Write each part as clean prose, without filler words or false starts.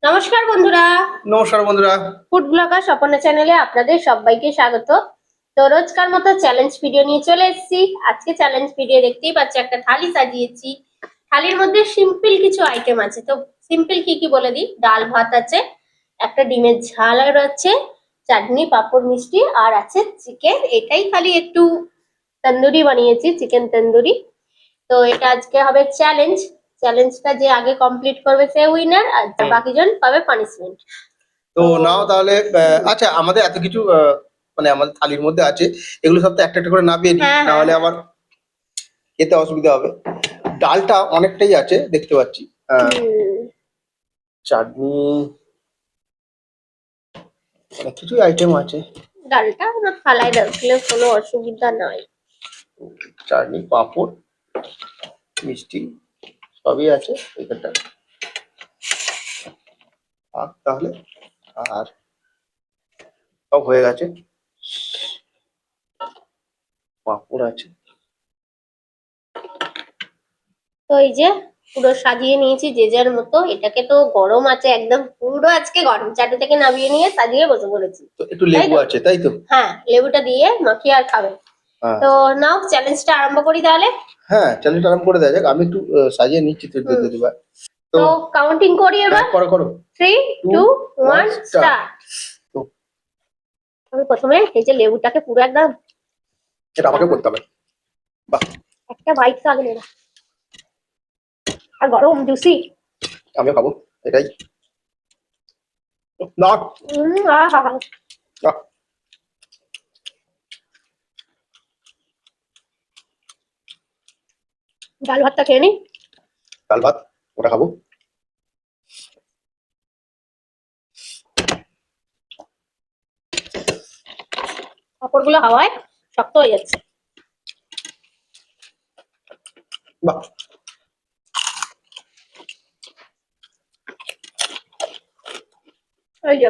নমস্কার বন্ধুরা। নমস্কার বন্ধুরা। ফুড ব্লগার স্বপনা চ্যানেলে আপনাদের সবাইকে স্বাগত। তো রোজকার মতো চ্যালেঞ্জ ভিডিও নিয়ে চলে এসেছি। আজকে চ্যালেঞ্জ ভিডিও দেখতেই পাচ্ছি, একটা থালি সাজিয়েছি। থালির মধ্যে সিম্পল কিছু আইটেম আছে। তো সিম্পল কি কি বলে দিই। ডাল ভাত আছে, একটা ডিমের ঝাল আর আছে, চাটনি পাঁপড় মিষ্টি আর আছে চিকেন। এটাই খালি একটু তন্দুরি বানিয়েছি, চিকেন তন্দুরি। তো এটা আজকে হবে চ্যালেঞ্জ। চ্যালেঞ্জটা যে আগে কমপ্লিট করবে সে উইনার, আর বাকিজন পাবে পানিশমেন্ট। তো নাও তাহলে আচ্ছা, আমাদের এত কিছু মানে আমাদের থালির মধ্যে আছে, এগুলো সব তো একটা একটা করে নামিয়ে নিই, হ্যাঁ না হ্যাঁ হলে আবার খেতে অসুবিধা হবে। ডালটা অনেকটাই আছে দেখতে পাচ্ছি। চাটনি, অনেক কিছুই আইটেম আছে। ডালটা আমার থালায় রাখলে কোনো অসুবিধা নাই। চাটনি, পাঁপড়, মিষ্টি সবই আছে এখানটা। তাহলে আর সব হয়ে গেছে। পাঁপড় আছে। তো এই যে পুরো সাজিয়ে নিয়েছি যে যার মতো। এটাকে তো গরম আছে একদম, পুরো আজকে গরম চাটু থেকে নামিয়ে নিয়ে সাজিয়ে বসে পড়েছি। তো একটু তাই লেবু তো? আছে, তাই তো? হ্যাঁ, লেবুটা দিয়ে মাখিয়ে আর খাবে। তো নাও চ্যালেঞ্জটা আরম্ভ করি তাহলে। হ্যাঁ, চ্যানেলটা আরম্ভ করে দেওয়া যাক। আমি একটু সাজিয়ে নিচ্ছি তো হুম। দিদিভাই। তো তো কাউন্টিং করি এবার। করো করো। 3, 2, 1 স্টার্ট। তো আমি প্রথমে এই যে লেবুটাকে পুরো একদম এটা আমাকে করতে হবে। বাহ, একটা বাইট তো আগে নেবা। আর গরম জুসি। আমিও খাবো এটাই। না, আহা। না, ডাল ভাতটা খেয়ে নি। ডাল ভাত ওটা খাবো। পাঁপড়গুলো হাওয়ায় শক্ত হয়ে যাচ্ছে। বাহ, এই যে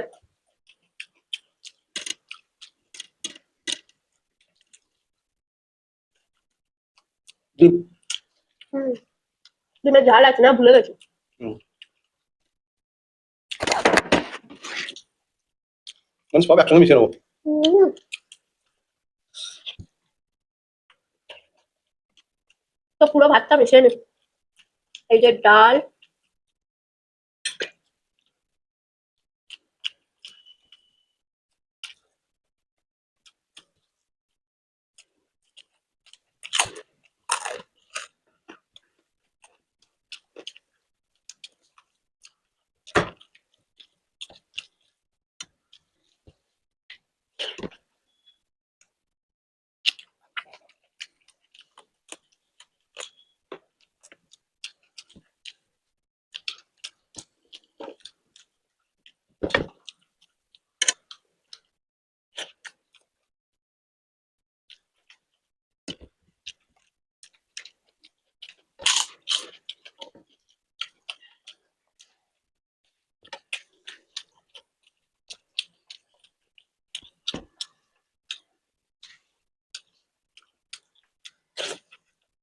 ডিম। হুম, ডিমের ঝাল আছে না, ভুলে গেছি। মানে সব একসঙ্গে মিশিয়ে নেবো। হুম, তো পুরো ভাতটা মিশিয়ে নি। এই যে ডাল,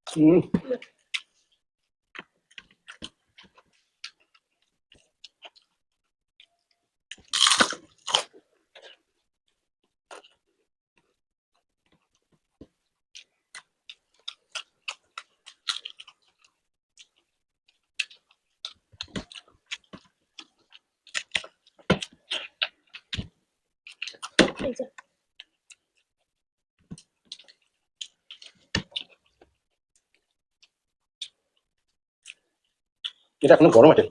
হুম, এই যে এটা এখনো গরম আছে।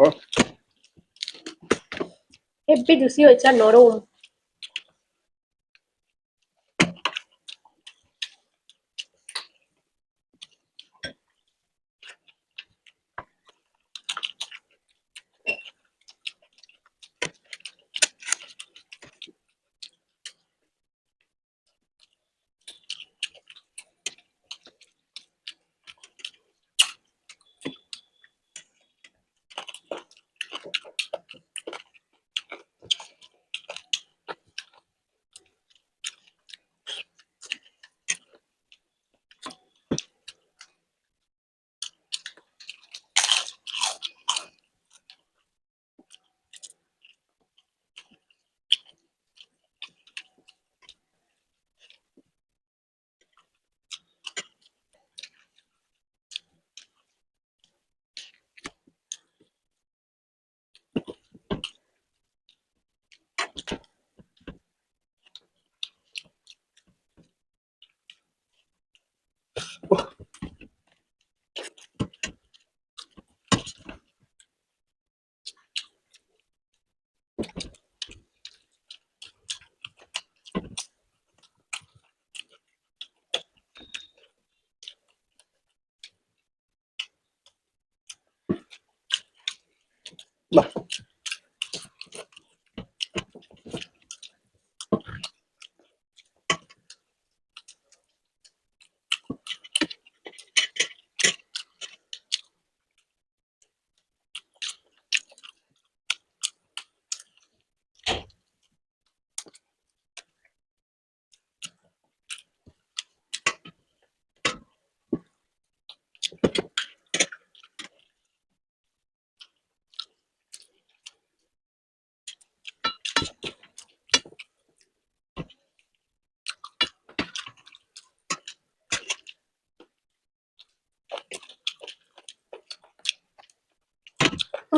ও, হেব্বি জুসি হয়েছে আর নরম।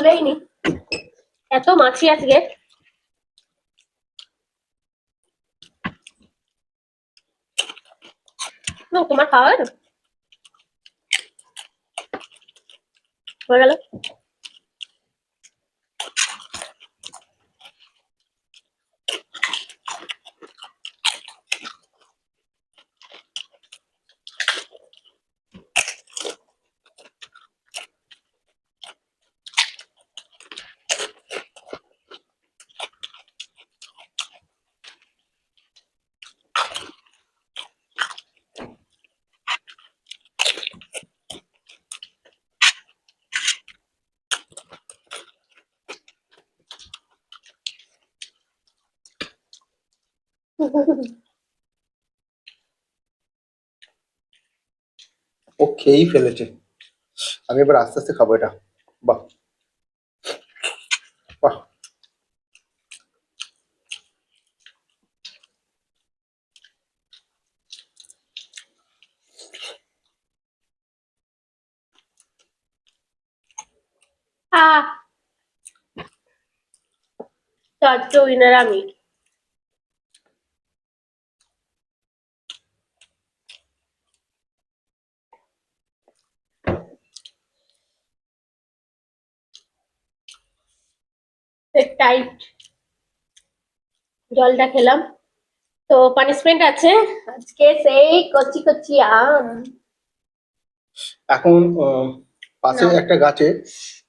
খুলেই নি, এত মাছি আজকে। তোমার খাওয়া হয়ে গেল? ও খেয়েই ফেলেছে। আমি এবার আস্তে আস্তে খাবো এটা। বাহ বাহ। আহ চচ্চ উইনার আমি। টাইট জলটা খেলাম, তো পানিশমেন্ট আছে আজকে, সেই কচি কচি আম। এখন পাশে নাও। একটা গাছে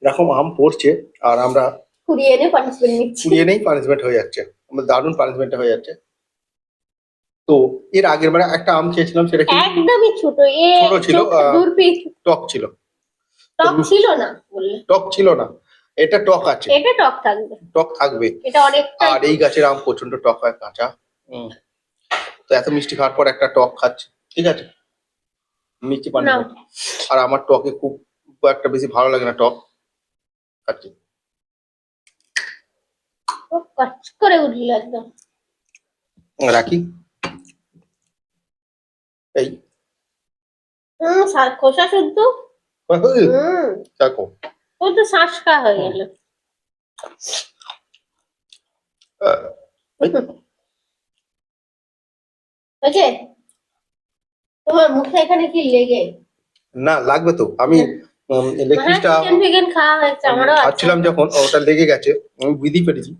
এরকম আম পড়ছে, আর আমরা কুড়িয়ে এনে পানিশমেন্ট নিচ্ছি। কুড়িয়ে নেই, পানিশমেন্ট হয়ে যাচ্ছে। আমার দারুণ পানিশমেন্ট হয়ে যাচ্ছে। তো এর আগের বারে একটা আম খেয়েছিলাম, সেটা কিন্তু একদমই ছোট, ছোট ছিল, দূর পিস। টক ছিল। টক ছিল না বললে? টক ছিল না, এটা টক আছে। এটা টক থাকবে, টক থাকবে। এটা অনেকটা। আর এই গাছের আম প্রচন্ড টক হয় কাঁচা। তো এত মিষ্টি খাওয়ার পর একটা টক খাচ্ছে, ঠিক আছে, মিষ্টি পানি না, খাচ্ছে। আর আমার টকে খুব একটা বেশি ভালো লাগে না টক, খাচ্ছি। কচ করে উঠল একদম। রাখি এই খোসা শুদ্ধ। দেখো। ও তো শাঁসকা হয়ে গেল। বুঝে তোমার মুখে এখানে কি লেগে? না লাগবে তো, আমি লেগ হ্যাঁ, পিসটা চিকেন ফিকেন খাওয়া হয়েছে, আমারও আছে। খাচ্ছিলাম যখন ওটা লেগে গেছে, আমি বুঝতেই পেরেছি।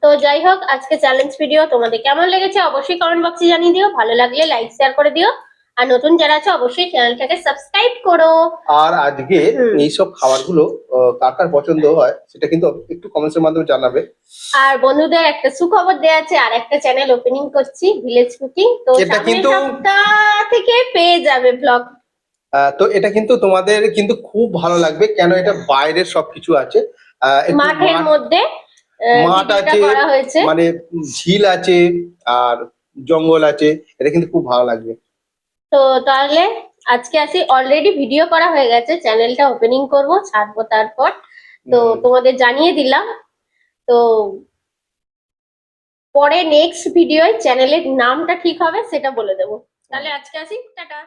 তো যাই হোক, আজকে চ্যালেঞ্জ ভিডিও তোমাদের কেমন লেগেছে অবশ্যই কমেন্ট বক্সে জানিয়ে দিও, ভালো লাগলে লাইক শেয়ার করে দিও, আর নতুন যারা আছে অবশ্যই চ্যানেলটাকে সাবস্ক্রাইব করো। আর আজকে এইসব খাবারগুলো কার কার পছন্দ হয় সেটা কিন্তু একটু কমেন্টসের মাধ্যমে জানাবে। আর বন্ধুদের একটা সুখবর দেওয়া আছে, আর একটা চ্যানেল ওপেনিং করছি, ভিলেজ কুকিং। তো এটা সামনের কিন্তু সপ্তাহ থেকে পেয়ে যাবে ব্লগ। তো এটা কিন্তু তোমাদের কিন্তু খুব ভালো লাগবে, কেন এটা বাইরের সবকিছু আছে, একটু মাঠের মধ্যে মাঠ ভিডিওটা আছে, করা হয়েছে। মানে ঝিল আছে আর জঙ্গল আছে, এটা কিন্তু খুব ভালো লাগবে। তো তাহলে আজকে আসি, অলরেডি ভিডিও করা হয়ে গেছে, চ্যানেলটা ওপেনিং করব, ছাড়বো তারপর। তো তোমাদের জানিয়ে দিলাম। তো পরে নেক্সট ভিডিওয় চ্যানেলের নামটা ঠিক হবে সেটা বলে দেবো। তাহলে আজকে আসি, টাটা।